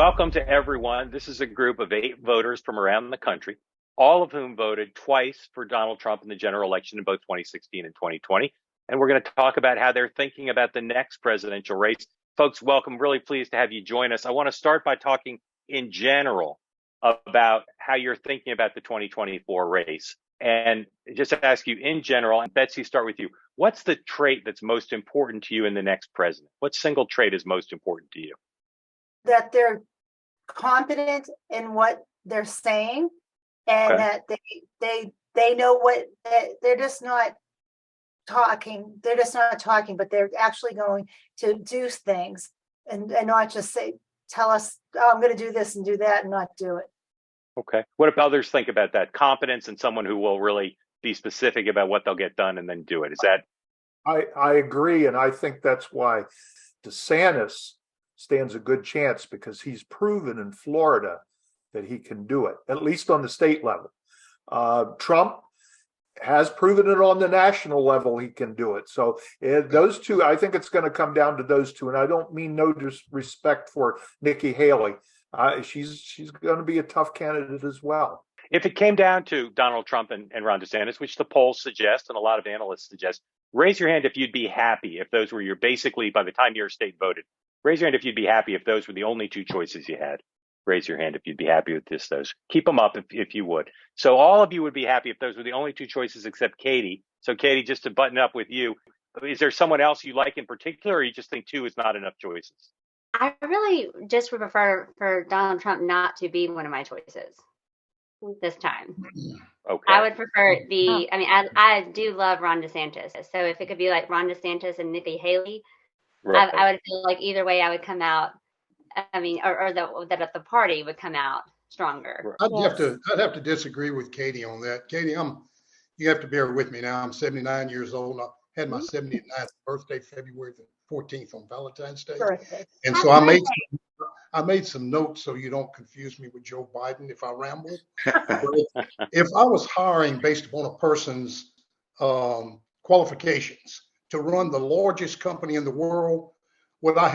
Welcome to everyone. This is a group of 8 voters from around the country, all of whom voted twice for Donald Trump in the general election in both 2016 and 2020. And we're going to talk about how they're thinking about the next presidential race. Folks, welcome. Really pleased to have you join us. I want to start by talking in general about how you're thinking about the 2024 race. And just to ask you in general, and Betsy, start with you. What's the trait that's most important to you in the next president? What single trait is most important to you? That they're confident in what they're saying, and that they know what they're just not talking. They're just not talking, but they're actually going to do things and not just tell us, oh, I'm going to do this and do that and not do it. Okay. What if others think about that? Confidence in someone who will really be specific about what they'll get done and then do it. Is that? I agree. And I think that's why DeSantis stands a good chance, because he's proven in Florida that he can do it, at least on the state level. Trump has proven it on the national level he can do it. So those two, I think it's going to come down to those two. And I don't mean no disrespect for Nikki Haley. She's going to be a tough candidate as well. If it came down to Donald Trump and Ron DeSantis, which the polls suggest and a lot of analysts suggest, raise your hand if you'd be happy if those were your, basically by the time your state voted, raise your hand if you'd be happy if those were the only 2 choices you had. Raise your hand if you'd be happy with just those. Keep them up if you would. So all of you would be happy if those were the only 2 choices except Katie. So Katie, just to button up with you, is there someone else you like in particular, or you just think 2 is not enough choices? I really just would prefer for Donald Trump not to be one of my choices this time. Okay. I would prefer I do love Ron DeSantis. So if it could be like Ron DeSantis and Nikki Haley, right. I would feel like either way I would come out. I mean, or that the party would come out stronger. I'd have to disagree with Katie on that. Katie, you have to bear with me now. I'm 79 years old. I had my 79th birthday, February the 14th on Valentine's Day. Birthday. And so I made some notes so you don't confuse me with Joe Biden if I ramble. If I was hiring based upon a person's qualifications to run the largest company in the world, would I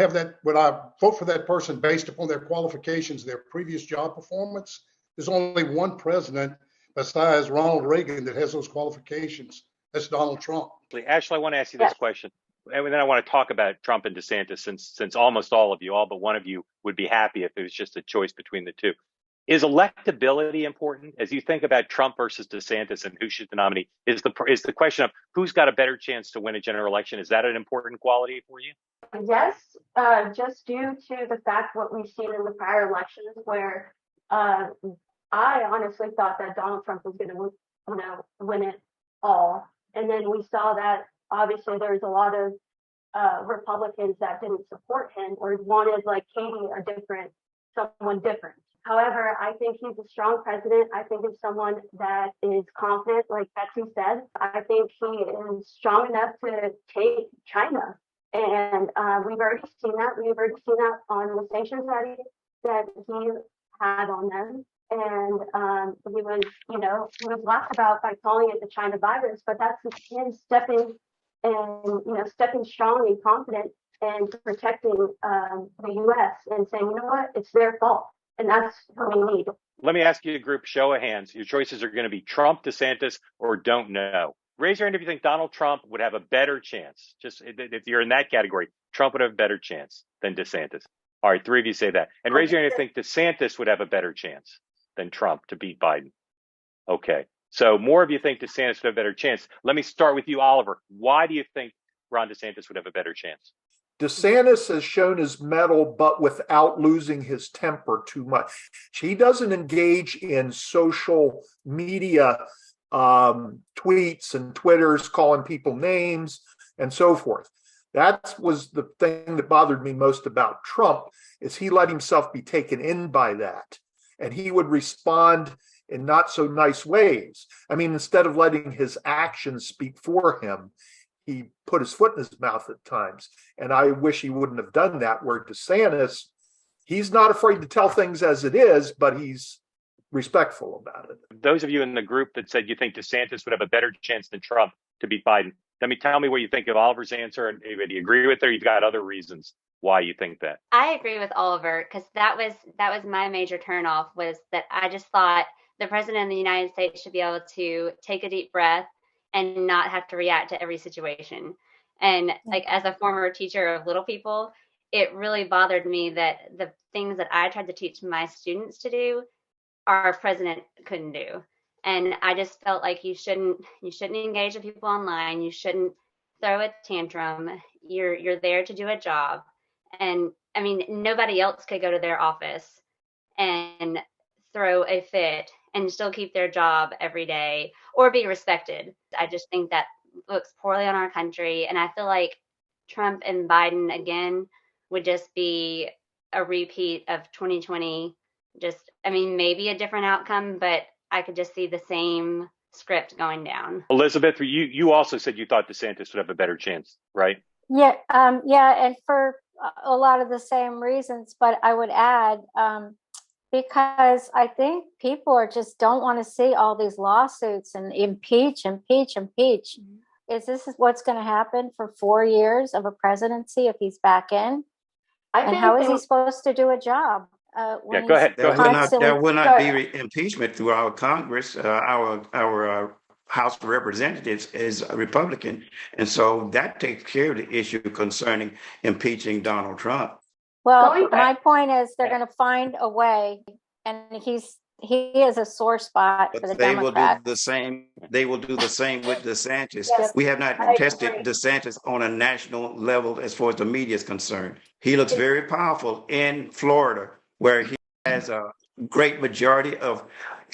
vote for that person based upon their qualifications, their previous job performance? There's only one president besides Ronald Reagan that has those qualifications. That's Donald Trump. Ashley, I want to ask you this question. And then I want to talk about Trump and DeSantis, since almost all but one of you would be happy if it was just a choice between the 2. Is electability important as you think about Trump versus DeSantis and who should the nominee? Is the question of who's got a better chance to win a general election? Is that an important quality for you? Yes, just due to the fact what we've seen in the prior elections, where I honestly thought that Donald Trump was going to, win it all, and then we saw that obviously there's a lot of Republicans that didn't support him or wanted, like Katie, someone different. However, I think he's a strong president. I think he's someone that is confident, like Betsy said. I think he is strong enough to take China. And we've already seen that. We've already seen that on the sanctions that he had on them. And he was laughed about by calling it the China virus, but that's him stepping strong and confident and protecting the U.S. and saying, you know what, it's their fault. And that's what we need. Let me ask you a group show of hands. Your choices are going to be Trump, DeSantis, or don't know. Raise your hand if you think Donald Trump would have a better chance. Just if you're in that category, Trump would have a better chance than DeSantis. All right, 3 of you say that. And raise your hand if you think DeSantis would have a better chance than Trump to beat Biden. Okay, so more of you think DeSantis would have a better chance. Let me start with you, Oliver. Why do you think Ron DeSantis would have a better chance? DeSantis has shown his mettle, but without losing his temper too much. He doesn't engage in social media tweets and Twitters calling people names and so forth. That was the thing that bothered me most about Trump, is he let himself be taken in by that. And he would respond in not so nice ways. I mean, instead of letting his actions speak for him, he put his foot in his mouth at times. And I wish he wouldn't have done that, where DeSantis, he's not afraid to tell things as it is, but he's respectful about it. Those of you in the group that said you think DeSantis would have a better chance than Trump to beat Biden, tell me what you think of Oliver's answer, and do you agree with it, or you've got other reasons why you think that? I agree with Oliver, because that was my major turnoff, was that I just thought the president of the United States should be able to take a deep breath and not have to react to every situation. And like, as a former teacher of little people, it really bothered me that the things that I tried to teach my students to do, our president couldn't do. And I just felt like you shouldn't engage with people online. You shouldn't throw a tantrum. You're there to do a job. And I mean, nobody else could go to their office and throw a fit and still keep their job every day or be respected. I just think that looks poorly on our country. And I feel like Trump and Biden again would just be a repeat of 2020. Just, I mean, maybe a different outcome, but I could just see the same script going down. Elizabeth, you also said you thought DeSantis would have a better chance, right? Yeah, and for a lot of the same reasons, but I would add, because I think people just don't want to see all these lawsuits and impeach. Is this what's going to happen for 4 years of a presidency if he's back in? And how is he supposed to do a job? Yeah, go ahead. There will not be impeachment through our Congress. Our House of Representatives is a Republican, and so that takes care of the issue concerning impeaching Donald Trump. Well, my point is they're going to find a way, and he is a sore spot for the Democrats. They will do the same with DeSantis. Yes, we have not tested DeSantis on a national level as far as the media is concerned. He looks very powerful in Florida, where he has a great majority of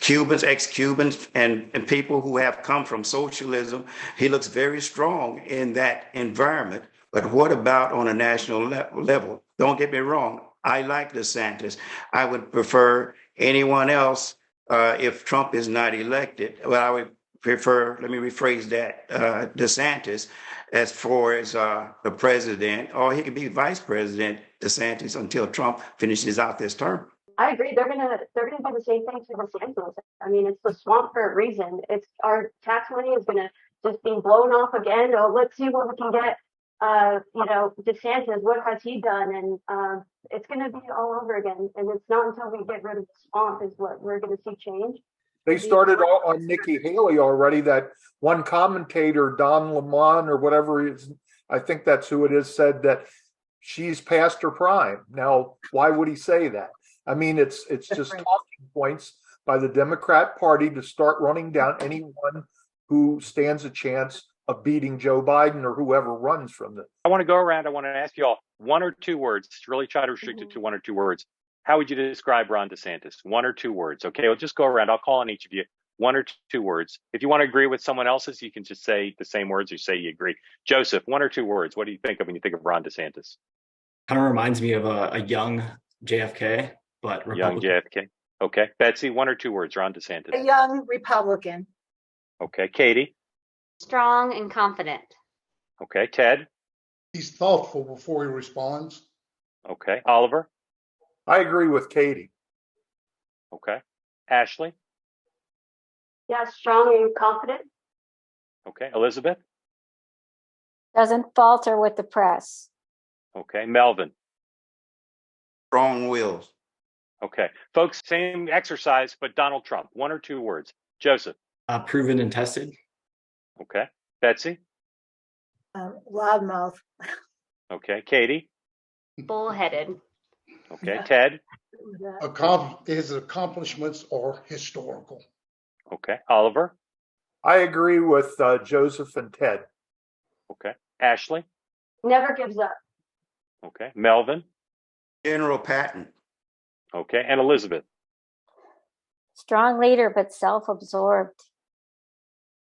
Cubans, ex-Cubans, and people who have come from socialism. He looks very strong in that environment. But what about on a national level? Don't get me wrong. I like DeSantis. I would prefer anyone else if Trump is not elected. Well, I would prefer, let me rephrase that, DeSantis as far as the president, or he could be vice president, DeSantis, until Trump finishes out this term. I agree. They're gonna do the same thing to DeSantis. I mean, it's the swamp for a reason. It's our tax money is gonna just be blown off again. Oh, let's see what we can get. DeSantis, what has he done? And it's gonna be all over again. And it's not until we get rid of the swamp is what we're gonna see change. They started on Nikki Haley already. That one commentator, Don Lemon or whatever it is, I think that's who it is, said that she's past her prime. Now, why would he say that? I mean, it's just talking points by the Democrat Party to start running down anyone who stands a chance of beating Joe Biden or whoever runs from them. I want to go around. I want to ask you all 1 or 2 words. Really try to restrict it to 1 or 2 words. How would you describe Ron DeSantis? 1 or 2 words. Okay, we'll just go around. I'll call on each of you. 1 or 2 words. If you want to agree with someone else's, you can just say the same words or say you agree. Joseph, 1 or 2 words. What do you think of when you think of Ron DeSantis? Kind of reminds me of a young JFK, but Republican. Young JFK. Okay. Betsy, 1 or 2 words. Ron DeSantis. A young Republican. Okay. Katie. Strong and confident. Okay. Ted. He's thoughtful before he responds. Okay. Oliver. I agree with Katie. Okay. Ashley. Yeah, strong and confident. Okay. Elizabeth. Doesn't falter with the press. Okay. Melvin. Strong wills. Okay. Folks, same exercise, but Donald Trump. 1 or 2 words. Joseph. Proven and tested. Okay. Betsy. Loudmouth. Okay. Katie. Bullheaded. Okay. Ted. His accomplishments are historical. Okay. Oliver. I agree with Joseph and Ted. Okay. Ashley. Never gives up. Okay. Melvin. General Patton. Okay. And Elizabeth. Strong leader, but self-absorbed.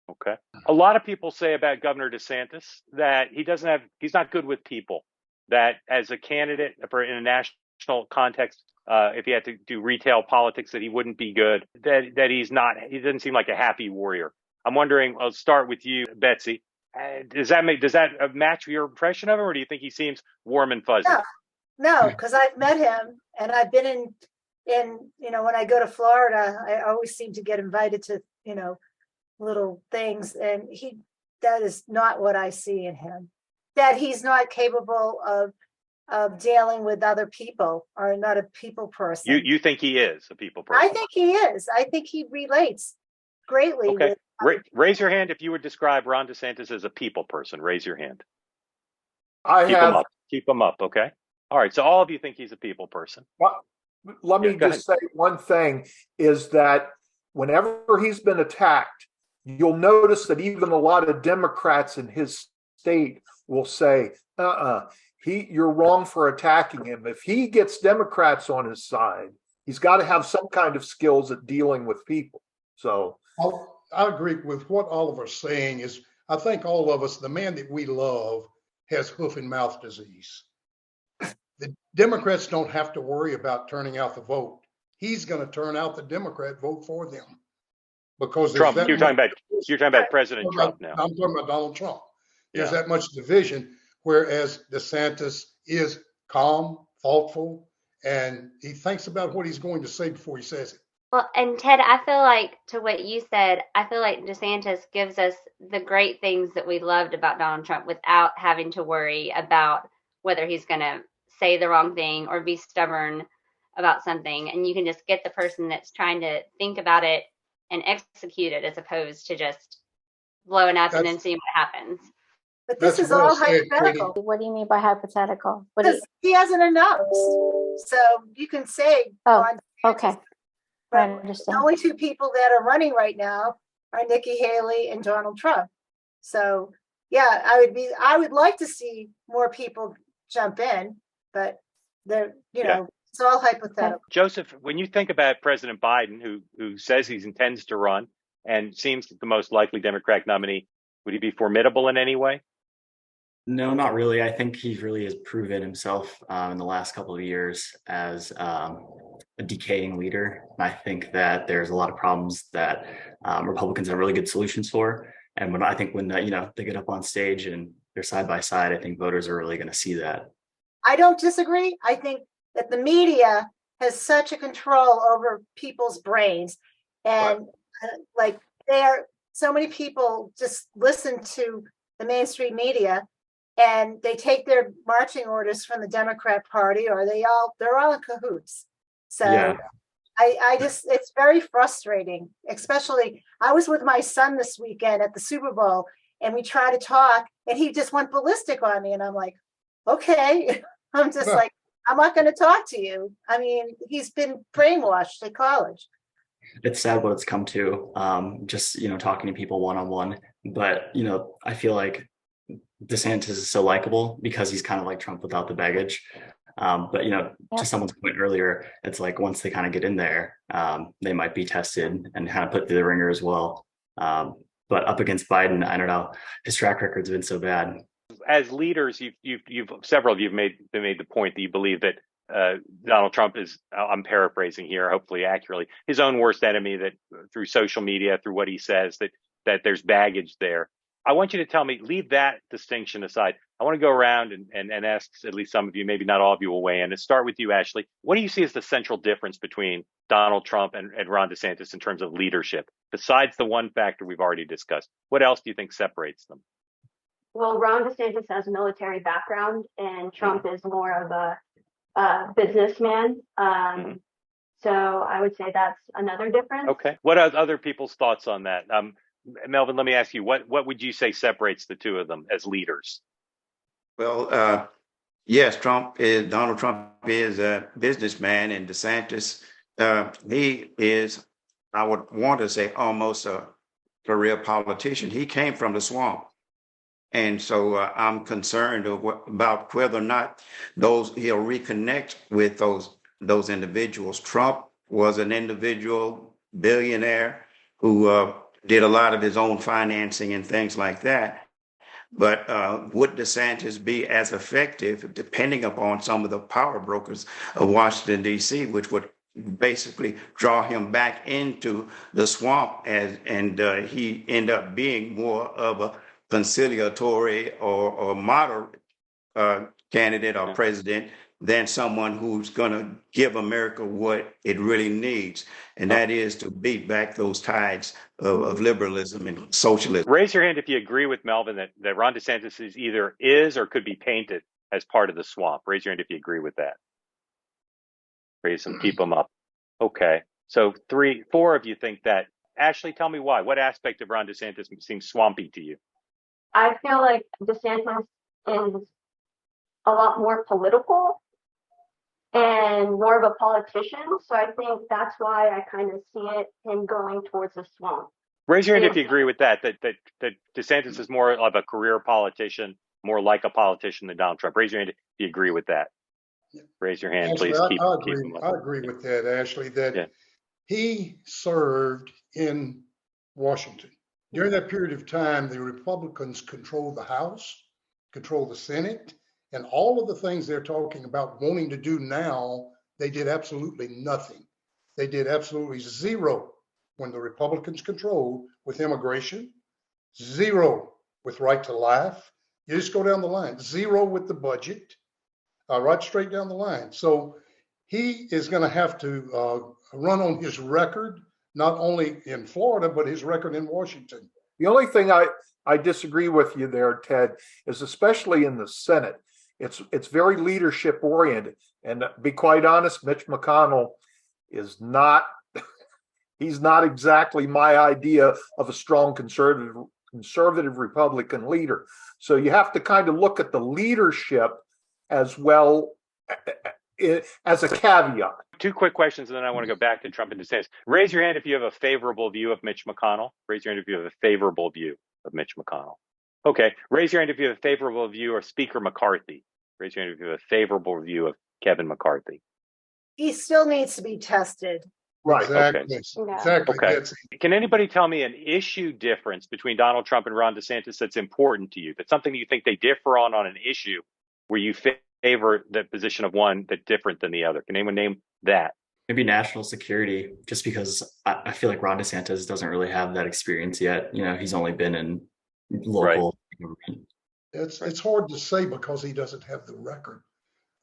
Okay. A lot of people say about Governor DeSantis that he's not good with people, that as a candidate in a national context, if he had to do retail politics, that he wouldn't be good, that he doesn't seem like a happy warrior. I'm wondering, I'll start with you, Betsy. Does that match your impression of him, or do you think he seems warm and fuzzy? No, because I've met him and I've been in, when I go to Florida, I always seem to get invited to, little things. And that is not what I see in him. That he's not capable of dealing with other people, or not a people person. You think he is a people person? I think he is. I think he relates greatly Okay. with Raise your hand if you would describe Ron DeSantis as a people person. Raise your hand. Keep him up. Okay. All right. So all of you think he's a people person. Well, let me just say one thing is that whenever he's been attacked, you'll notice that even a lot of Democrats in his state will say, you're wrong for attacking him. If he gets Democrats on his side, he's got to have some kind of skills at dealing with people. So I agree with what Oliver's saying. Is I think all of us, the man that we love has hoof and mouth disease. The Democrats don't have to worry about turning out the vote. He's going to turn out the Democrat vote for them, because Trump. You're talking about President Trump now. I'm talking about Donald Trump. There's that much division, whereas DeSantis is calm, thoughtful, and he thinks about what he's going to say before he says it. Well, and Ted, I feel like, to what you said, I feel like DeSantis gives us the great things that we loved about Donald Trump without having to worry about whether he's going to say the wrong thing or be stubborn about something. And you can just get the person that's trying to think about it and execute it, as opposed to just blowing up and then seeing what happens. But this is all hypothetical. What do you mean by hypothetical? Because he hasn't announced. So you can say. Okay. I understand. The only two people that are running right now are Nikki Haley and Donald Trump. So yeah, I would like to see more people jump in, but it's all hypothetical. Joseph, when you think about President Biden, who says he intends to run and seems the most likely Democratic nominee, would he be formidable in any way? No, not really. I think he really has proven himself in the last couple of years as a decaying leader. And I think that there's a lot of problems that Republicans have really good solutions for. And when they get up on stage and they're side by side, I think voters are really going to see that. I don't disagree. I think that the media has such a control over people's brains, and so many people just listen to the mainstream media, and they take their marching orders from the Democrat Party, or they're all in cahoots. So it's very frustrating. Especially, I was with my son this weekend at the Super Bowl, and we tried to talk, and he just went ballistic on me, and I'm like, okay. I'm just like, I'm not going to talk to you. I mean, he's been brainwashed at college. It's sad what it's come to, just, talking to people one-on-one. But, I feel like DeSantis is so likable because he's kind of like Trump without the baggage. But, to someone's point earlier, it's like once they kind of get in there, they might be tested and kind of put through the ringer as well. But up against Biden, I don't know, his track record's been so bad. As leaders, several of you have made the point that you believe that Donald Trump is, I'm paraphrasing here, hopefully accurately, his own worst enemy, that through social media, through what he says, that there's baggage there. I want you to tell me, leave that distinction aside. I want to go around and ask at least some of you, maybe not all of you will weigh in, and start with you, Ashley. What do you see as the central difference between Donald Trump and Ron DeSantis in terms of leadership, besides the one factor we've already discussed? What else do you think separates them? Well, Ron DeSantis has a military background, and Trump is more of a businessman. So I would say that's another difference. Okay. What are other people's thoughts on that? Melvin, let me ask you, what would you say separates the two of them as leaders? Well, yes, Donald Trump is a businessman, and DeSantis, he is, I would want to say, almost a career politician. He came from the swamp. And so I'm concerned about whether or not he'll reconnect with those individuals. Trump was an individual billionaire who did a lot of his own financing and things like that. But would DeSantis be as effective, depending upon some of the power brokers of Washington, D.C., which would basically draw him back into the swamp, and he end up being more of a conciliatory or moderate candidate or president than someone who's going to give America what it really needs, and that is to beat back those tides of liberalism and socialism. Raise your hand if you agree with Melvin that Ron DeSantis is or could be painted as part of the swamp. Raise your hand if you agree with that. Raise them, keep them up. Okay. So 4 of you think that. Ashley, tell me why. What aspect of Ron DeSantis seems swampy to you? I feel like DeSantis is a lot more political and more of a politician. So I think that's why I kind of see him going towards the swamp. Raise your hand if you agree with that DeSantis is more of a career politician, more like a politician than Donald Trump. Raise your hand if you agree with that. Raise your hand, Ashley, please. I agree with that, Ashley, that he served in Washington. During that period of time, the Republicans controlled the House, controlled the Senate, and all of the things they're talking about wanting to do now, they did absolutely nothing. They did absolutely zero when the Republicans controlled with immigration, zero with right to life. You just go down the line, zero with the budget, right straight down the line. So he is going to have to run on his record, not only in Florida, but his record in Washington. The only thing I disagree with you there, Ted, is especially in the Senate, it's very leadership oriented. And to be quite honest, Mitch McConnell is not, he's not exactly my idea of a strong conservative Republican leader. So you have to kind of look at the leadership as well as a caveat. 2 quick questions, and then I want to go back to Trump and DeSantis. Raise your hand if you have a favorable view of Mitch McConnell. Raise your hand if you have a favorable view of Mitch McConnell. Okay. Raise your hand if you have a favorable view of Speaker McCarthy. Raise your hand if you have a favorable view of Kevin McCarthy. He still needs to be tested. Right. Exactly. Okay. Exactly. Okay. Can anybody tell me an issue difference between Donald Trump and Ron DeSantis that's important to you? That's something you think they differ on an issue where you favor the position of one that's different than the other? Can anyone name that? Maybe national security, just because I feel like Ron DeSantis doesn't really have that experience yet. You know, he's only been in local government. It's hard to say because he doesn't have the record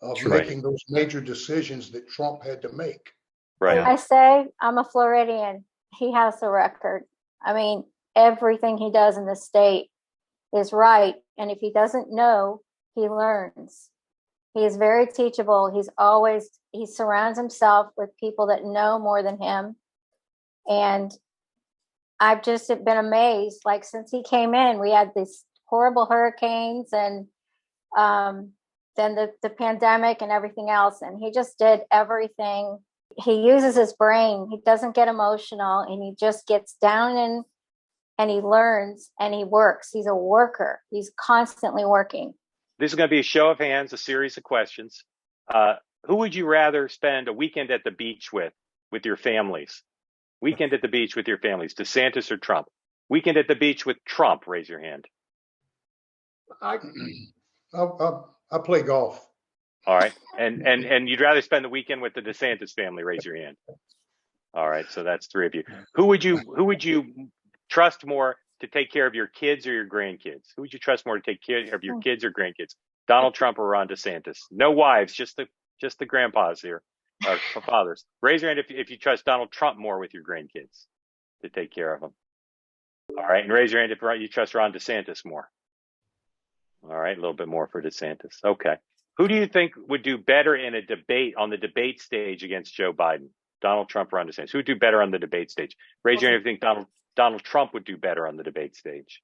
of making those major decisions that Trump had to make. Right. I say I'm a Floridian. He has the record. I mean, everything he does in the state is right. And if he doesn't know, he learns. He is very teachable. He surrounds himself with people that know more than him. And I've just been amazed. Like, since he came in, we had these horrible hurricanes and then the pandemic and everything else. And he just did everything. He uses his brain. He doesn't get emotional, and he just gets down in and he learns and he works. He's a worker. He's constantly working. This is going to be a show of hands, a series of questions. Who would you rather spend a weekend at the beach with your families? Weekend at the beach with your families, DeSantis or Trump? Weekend at the beach with Trump, raise your hand. I play golf. All right. And you'd rather spend the weekend with the DeSantis family, raise your hand. All right. So that's 3 of you. Who would you trust more to take care of your kids or your grandkids? Who would you trust more to take care of your kids or grandkids? Donald Trump or Ron DeSantis? No wives, just the grandpas here, or fathers. Raise your hand if you trust Donald Trump more with your grandkids to take care of them. All right. And raise your hand if you trust Ron DeSantis more. All right. A little bit more for DeSantis. Okay. Who do you think would do better in a debate on the debate stage against Joe Biden? Donald Trump or Ron DeSantis? Who would do better on the debate stage? Raise your hand if you think Donald Trump would do better on the debate stage.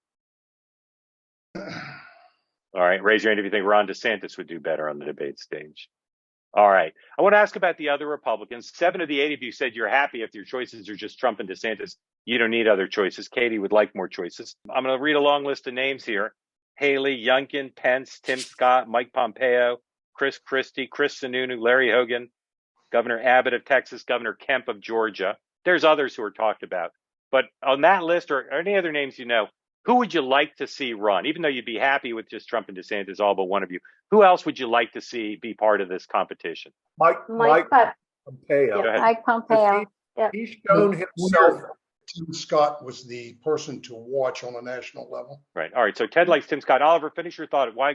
All right. Raise your hand if you think Ron DeSantis would do better on the debate stage. All right. I want to ask about the other Republicans. 7 of the 8 of you said you're happy if your choices are just Trump and DeSantis. You don't need other choices. Katie would like more choices. I'm going to read a long list of names here. Haley, Youngkin, Pence, Tim Scott, Mike Pompeo, Chris Christie, Chris Sununu, Larry Hogan, Governor Abbott of Texas, Governor Kemp of Georgia. There's others who are talked about. But on that list, or any other names you know, who would you like to see run? Even though you'd be happy with just Trump and DeSantis, all but one of you, who else would you like to see be part of this competition? Mike Pompeo. Mike Pompeo. He's shown himself Tim Scott was the person to watch on a national level. Right. All right. So Ted likes Tim Scott. Oliver, finish your thought. Why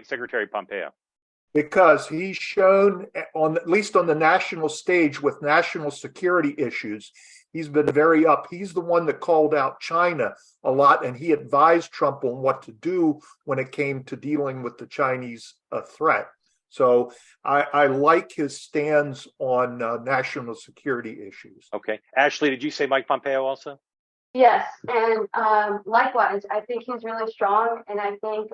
Secretary Pompeo? Because he's shown, on at least on the national stage with national security issues, he's been very up. He's the one that called out China a lot, and he advised Trump on what to do when it came to dealing with the Chinese threat. So I like his stands on national security issues. Okay. Ashley, did you say Mike Pompeo also? Yes, and likewise, I think he's really strong, and I think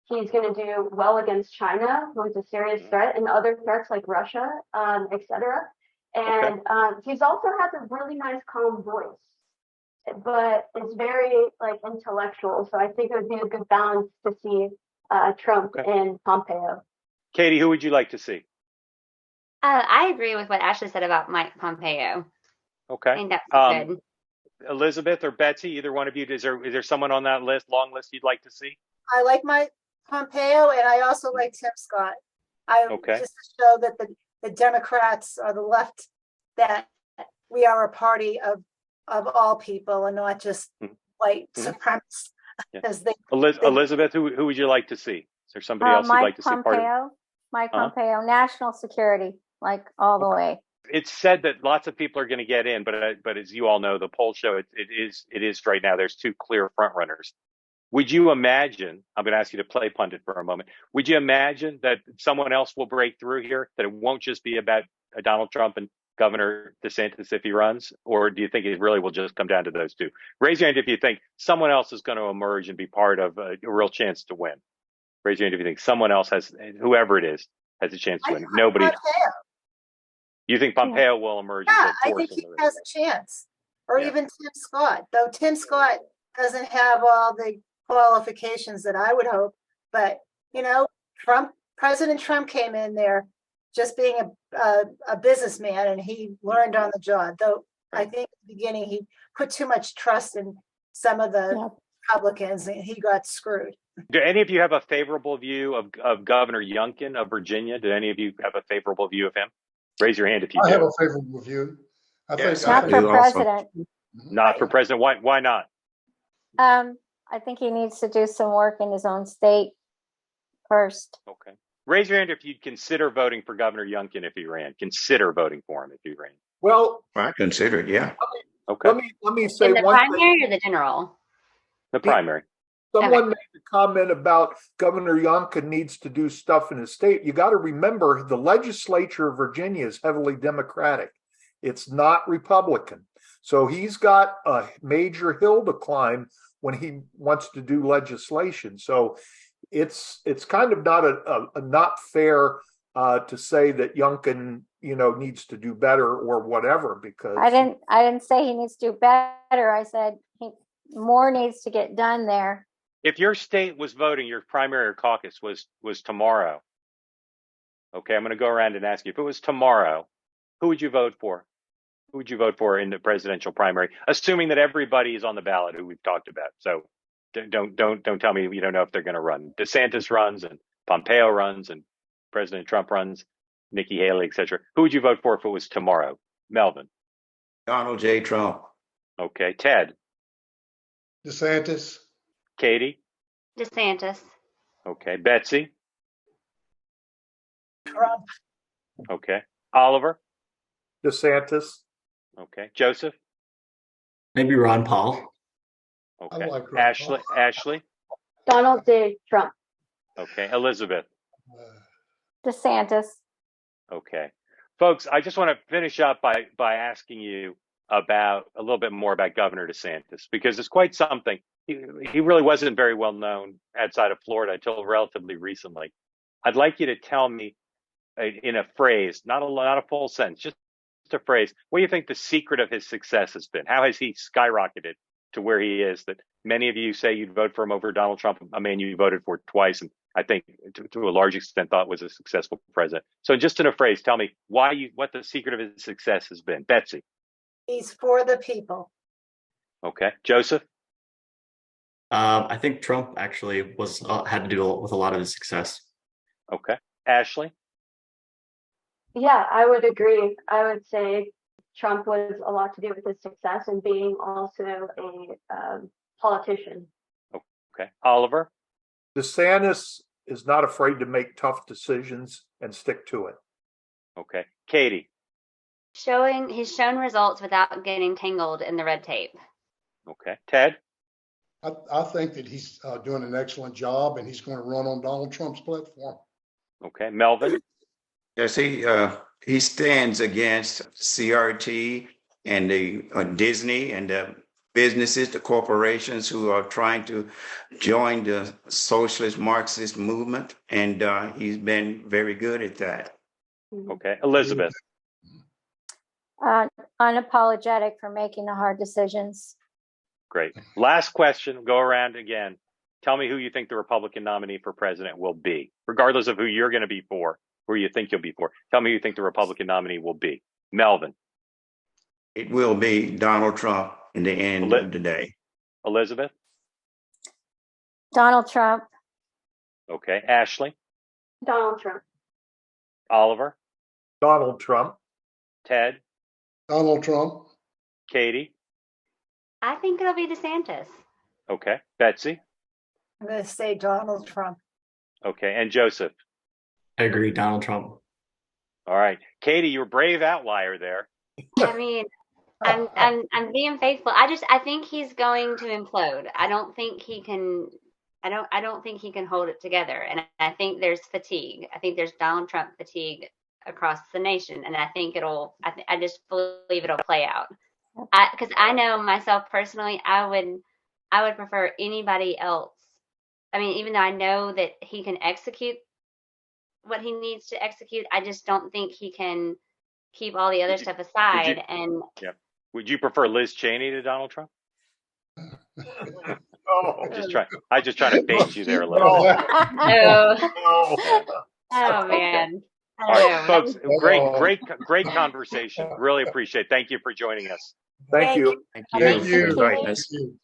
he's going to do well against China, who's a serious threat, and other threats like Russia, etc. And he's also has a really nice, calm voice, but it's very intellectual. So I think it would be a good balance to see Trump and Pompeo. Katie, who would you like to see? I agree with what Ashley said about Mike Pompeo. Okay. I think that's good. Elizabeth or Betsy, either one of you, is there someone on that long list you'd like to see? I like Mike Pompeo, and I also like Tim Scott. Just to show that the Democrats are the left, that we are a party of all people and not just white supremacists. Elizabeth, who would you like to see? Is there somebody else you'd like to see part of? Mike Pompeo, national security, all the way. It's said that lots of people are going to get in, but as you all know, the polls show it is right now. There's two clear front runners. Would you imagine? I'm going to ask you to play pundit for a moment. Would you imagine that someone else will break through here? That it won't just be about Donald Trump and Governor DeSantis if he runs, or do you think it really will just come down to those two? Raise your hand if you think someone else is going to emerge and be part of a real chance to win. Raise your hand if you think someone else whoever it is, has a chance to win. Nobody. You think Pompeo will emerge? Yeah, I think he has a chance. Or even Tim Scott, though Tim Scott doesn't have all the qualifications that I would hope. But, President Trump came in there just being a businessman, and he learned on the job. Though I think at the beginning he put too much trust in some of the Republicans, and he got screwed. Do any of you have a favorable view of Governor Youngkin of Virginia? Do any of you have a favorable view of him? Raise your hand if you do. I have a favorable view. Not for president. Not for president. Why not? I think he needs to do some work in his own state first. Okay. Raise your hand if you'd consider voting for Governor Youngkin if he ran. Consider voting for him if he ran. Well, I consider it, yeah. Okay. Let me say in the one primary thing. or the general? The primary. Someone made a comment about Governor Youngkin needs to do stuff in his state. You got to remember the legislature of Virginia is heavily Democratic. It's not Republican. So he's got a major hill to climb when he wants to do legislation. So it's kind of not a not fair to say that Youngkin needs to do better or whatever, because I didn't say he needs to do better. I said more needs to get done there. If your state was voting, your primary or caucus was tomorrow. Okay, I'm going to go around and ask you, if it was tomorrow, who would you vote for? Who would you vote for in the presidential primary? Assuming that everybody is on the ballot who we've talked about. So don't tell me you don't know if they're going to run. DeSantis runs and Pompeo runs and President Trump runs, Nikki Haley, etc. Who would you vote for if it was tomorrow? Melvin. Donald J. Trump. Okay, Ted. DeSantis. Katie. DeSantis. Okay, Betsy. Trump. Okay, Oliver. DeSantis. Okay, Joseph. Maybe Ron Paul. Okay, like Ron Paul. Ashley. Donald J. Trump. Okay, Elizabeth. DeSantis. Okay, folks, I just want to finish up by asking you about a little bit more about Governor DeSantis, because it's quite something. He really wasn't very well known outside of Florida until relatively recently. I'd like you to tell me in a phrase, not a full sentence, just a phrase, what do you think the secret of his success has been? How has he skyrocketed to where he is, that many of you say you'd vote for him over Donald Trump, a man you voted for twice, and I think to a large extent thought was a successful president. So just in a phrase, tell me what the secret of his success has been. Betsy. He's for the people. Okay. Joseph. I think Trump actually had to do with a lot of his success. Okay. Ashley. Yeah, I would agree. I would say Trump was a lot to do with his success and being also a politician. Okay. Oliver? DeSantis is not afraid to make tough decisions and stick to it. Okay. Katie? He's shown results without getting tangled in the red tape. Okay. Ted? I think that he's doing an excellent job, and he's going to run on Donald Trump's platform. Okay. Melvin? Yes, he stands against CRT and the Disney and the businesses, the corporations who are trying to join the socialist Marxist movement, and he's been very good at that. Okay. Elizabeth? Unapologetic for making the hard decisions. Great. Last question. Go around again. Tell me who you think the Republican nominee for president will be, regardless of who you're going to be for, who you think you'll be for. Tell me who you think the Republican nominee will be. Melvin? It will be Donald Trump in the end of the day. Elizabeth? Donald Trump. Okay. Ashley? Donald Trump. Oliver? Donald Trump. Ted? Donald Trump. Katie? I think it'll be DeSantis. Okay. Betsy? I'm going to say Donald Trump. Okay. And Joseph? I agree, Donald Trump. All right. Katie, you're a brave outlier there. I mean, I'm being faithful. I think he's going to implode. I don't think he can hold it together. And I think there's fatigue. I think there's Donald Trump fatigue across the nation. And I think I just believe it'll play out. Because I know myself personally, I would prefer anybody else. I mean, even though I know that he can execute what he needs to execute, I just don't think he can keep all the other stuff aside. Would you prefer Liz Cheney to Donald Trump? I just trying to bait you there a little. Oh man. All right, folks, great conversation. Really appreciate it. Thank you for joining us. Thank you. Thank you. Thank you.